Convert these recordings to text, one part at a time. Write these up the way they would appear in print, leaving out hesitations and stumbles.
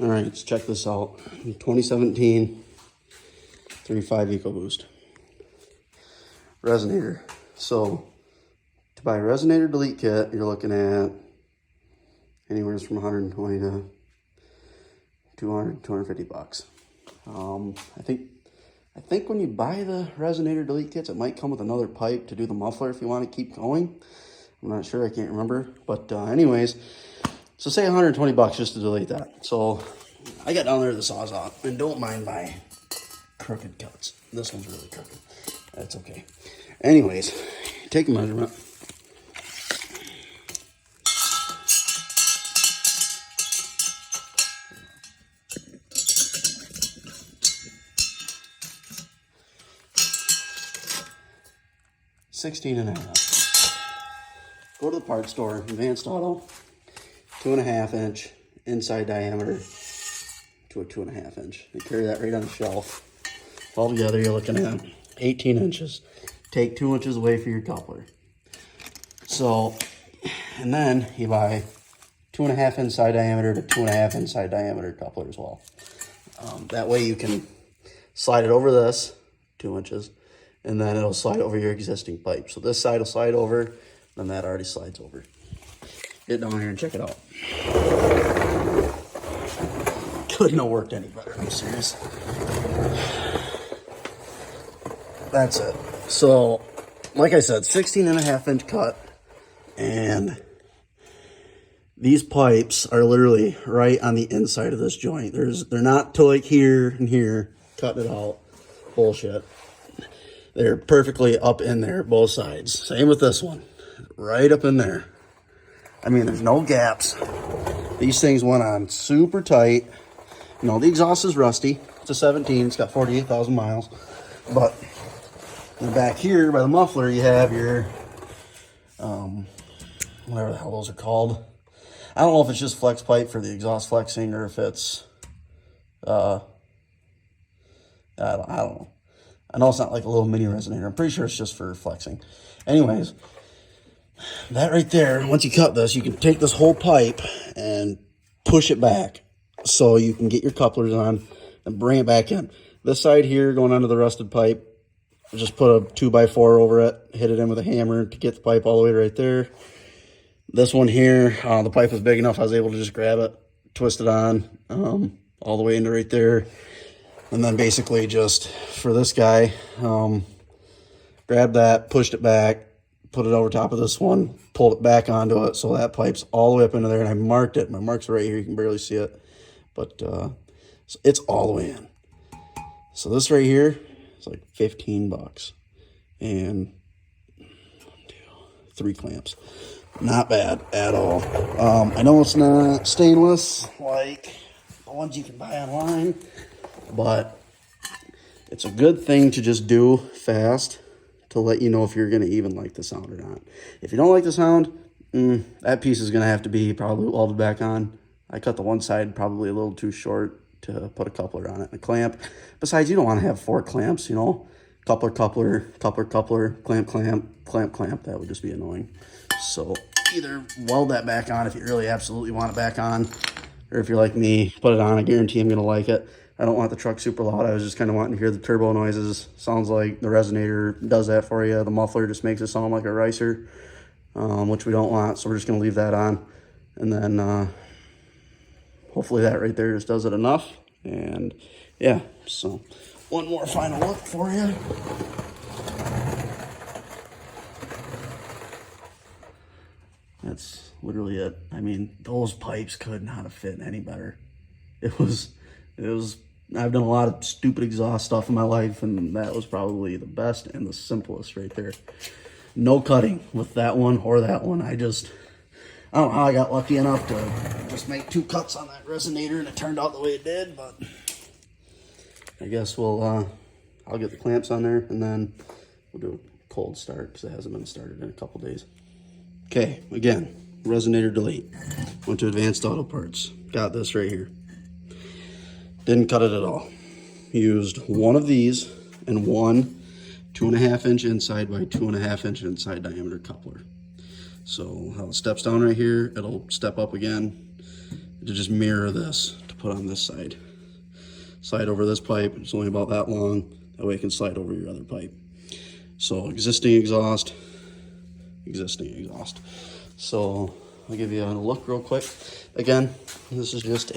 All right, let's check this out. 2017 3.5 EcoBoost Resonator. So to buy a Resonator delete kit, you're looking at anywhere from 120 to 200, 250 bucks. I think when you buy the Resonator delete kits, it might come with another pipe to do the muffler if you want to keep going. I'm not sure, I can't remember. But anyways, so say 120 bucks just to delete that. So I got down there to the Sawzall, and don't mind my crooked cuts. This one's really crooked. That's okay. Anyways, take a measurement. $16.5. Go to the parts store, Advanced Auto, 2.5 inch inside diameter to a 2.5 inch. They carry that right on the shelf. Altogether, you're looking at 18 inches. Take 2 inches away for your coupler. So, and then you buy 2.5 inside diameter to 2.5 inside diameter coupler as well. That way you can slide it over this 2 inches, and then it'll slide over your existing pipe. So this side will slide over, then that already slides over. Get down here and check it out. Couldn't have worked any better, I'm serious. That's it. So, like I said, 16.5 inch cut, and these pipes are literally right on the inside of this joint. They're not to like here and here, cutting it out. Bullshit. They're perfectly up in there, both sides. Same with this one. Right up in there. I mean, there's no gaps. These things went on super tight. You know, the exhaust is rusty. It's a 17. It's got 48,000 miles. But in the back here, by the muffler, you have your, whatever the hell those are called. I don't know if it's just flex pipe for the exhaust flexing or if it's, I don't know. I know it's not like a little mini resonator. I'm pretty sure it's just for flexing. Anyways, that right there, once you cut this, you can take this whole pipe and push it back so you can get your couplers on and bring it back in. This side here, going onto the rusted pipe, just put a 2x4 over it, hit it in with a hammer to get the pipe all the way right there. This one here, the pipe was big enough, I was able to just grab it, twist it on all the way into right there. And then basically just for this guy, grabbed that, pushed it back, put it over top of this one, pulled it back onto it. So that pipe's all the way up into there, and I marked it. My mark's right here. You can barely see it, but so it's all the way in. So this right here is like 15 bucks and 3 clamps. Not bad at all. I know it's not stainless like the ones you can buy online, but it's a good thing to just do fast to let you know if you're going to even like the sound or not. If you don't like the sound, that piece is going to have to be probably welded back on. I cut the one side probably a little too short to put a coupler on it and a clamp. Besides, you don't want to have 4 clamps, you know. Coupler, coupler, coupler, coupler, clamp, clamp, clamp, clamp. That would just be annoying. So either weld that back on if you really absolutely want it back on, or if you're like me, put it on. I guarantee I'm going to like it. I don't want the truck super loud. I was just kind of wanting to hear the turbo noises. Sounds like the Resonator does that for you. The muffler just makes it sound like a ricer, which we don't want. So we're just going to leave that on. And then hopefully that right there just does it enough. And yeah, so one more final look for you. That's literally it. I mean, those pipes could not have fit any better. It was, I've done a lot of stupid exhaust stuff in my life, and that was probably the best and the simplest right there. No cutting with that one or that one. I don't know how I got lucky enough to just make 2 cuts on that Resonator and it turned out the way it did, but I guess I'll get the clamps on there and then we'll do a cold start because it hasn't been started in a couple days. Okay, again, Resonator delete. Went to Advanced Auto Parts. Got this right here. Didn't cut it at all. Used one of these and one 2.5 inch inside by 2.5 inch inside diameter coupler. So how it steps down right here, it'll step up again to just mirror this to put on this side. Slide over this pipe. It's only about that long. That way it can slide over your other pipe. So existing exhaust. So I'll give you a look real quick. Again, this is just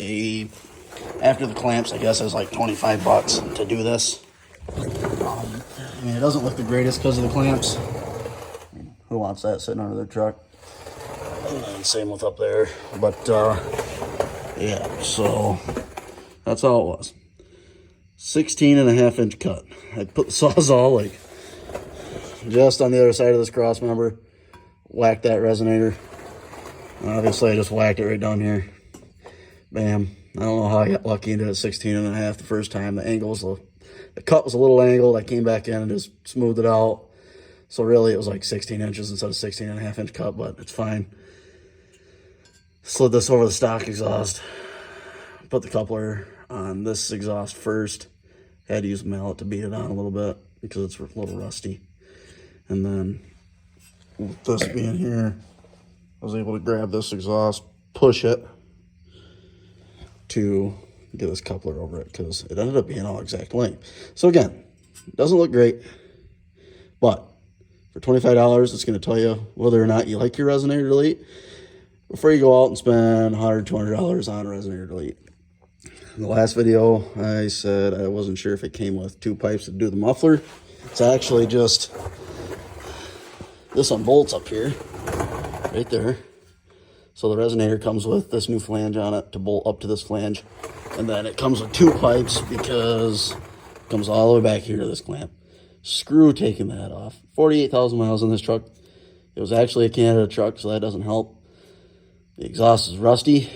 after the clamps, I guess it's like 25 bucks to do this. I mean, it doesn't look the greatest because of the clamps. Who wants that sitting under their truck? And same with up there. But yeah, so that's all it was. 16.5-inch cut. I put the Sawzall like just on the other side of this cross member. Whacked that resonator. Obviously, I just whacked it right down here. Bam. I don't know how I got lucky and did it 16.5 the first time. The cut was a little angled. I came back in and just smoothed it out. So really, it was like 16 inches instead of 16.5-inch cut, but it's fine. Slid this over the stock exhaust. Put the coupler on this exhaust first. Had to use a mallet to beat it on a little bit because it's a little rusty. And then with this being here, I was able to grab this exhaust, push it to get this coupler over it because it ended up being all exact length. So again, it doesn't look great, but for $25, it's going to tell you whether or not you like your resonator delete before you go out and spend $100, $200 on a resonator delete. In the last video, I said I wasn't sure if it came with 2 pipes to do the muffler. It's actually just this one bolts up here, right there. So the resonator comes with this new flange on it to bolt up to this flange. And then it comes with 2 pipes because it comes all the way back here to this clamp. Screw taking that off. 48,000 miles on this truck. It was actually a Canada truck, so that doesn't help. The exhaust is rusty.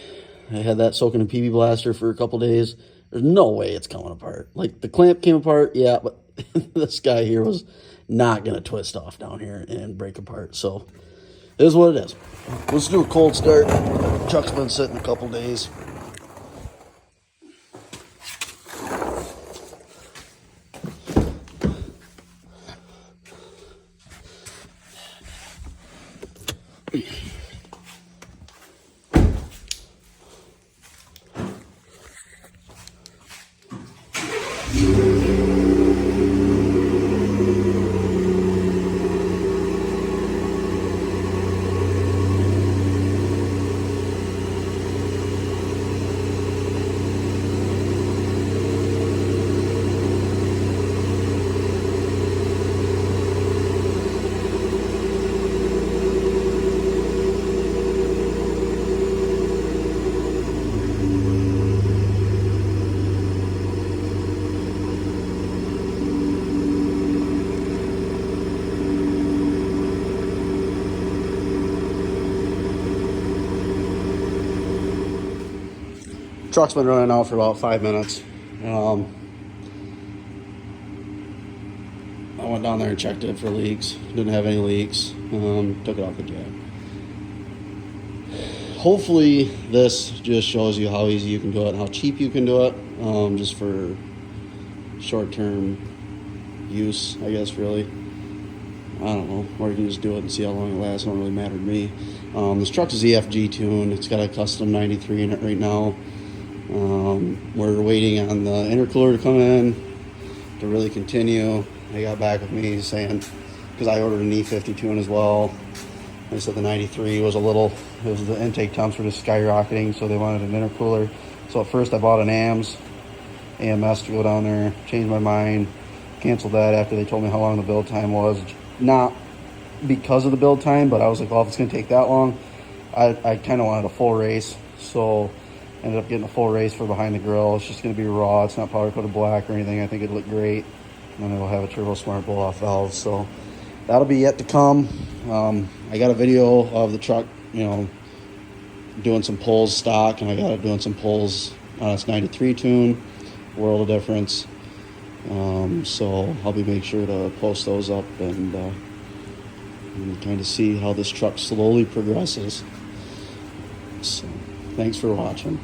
I had that soaking in PB Blaster for a couple days. There's no way it's coming apart. Like, the clamp came apart, yeah, but this guy here was not going to twist off down here and break apart. So, it is what it is. Let's do a cold start. The truck's been sitting a couple days. Truck's been running out for about 5 minutes. I went down there and checked it for leaks. Didn't have any leaks. Took it off the jack. Hopefully this just shows you how easy you can do it and how cheap you can do it. Just for short-term use, I guess, really. I don't know. Or you can just do it and see how long it lasts. It don't really matter to me. This truck is EFG tuned. It's got a custom 93 in it right now. We're waiting on the intercooler to come in to really continue. They got back with me saying, because I ordered an E50 tune as well. They said the 93 was the intake temps were just skyrocketing, so they wanted an intercooler. So at first I bought an AMS to go down there, changed my mind, canceled that after they told me how long the build time was. Not because of the build time, but I was like, well, if it's going to take that long, I kind of wanted a full race. So ended up getting a full race for behind the grill. It's just going to be raw. It's not powder coated black or anything. I think it'd look great. And then it'll have a Turbo Smart blow-off valve. So that'll be yet to come. I got a video of the truck, doing some pulls stock, and I got it doing some pulls on its 93 tune. World of difference. So I'll be making sure to post those up and kind of see how this truck slowly progresses. So thanks for watching.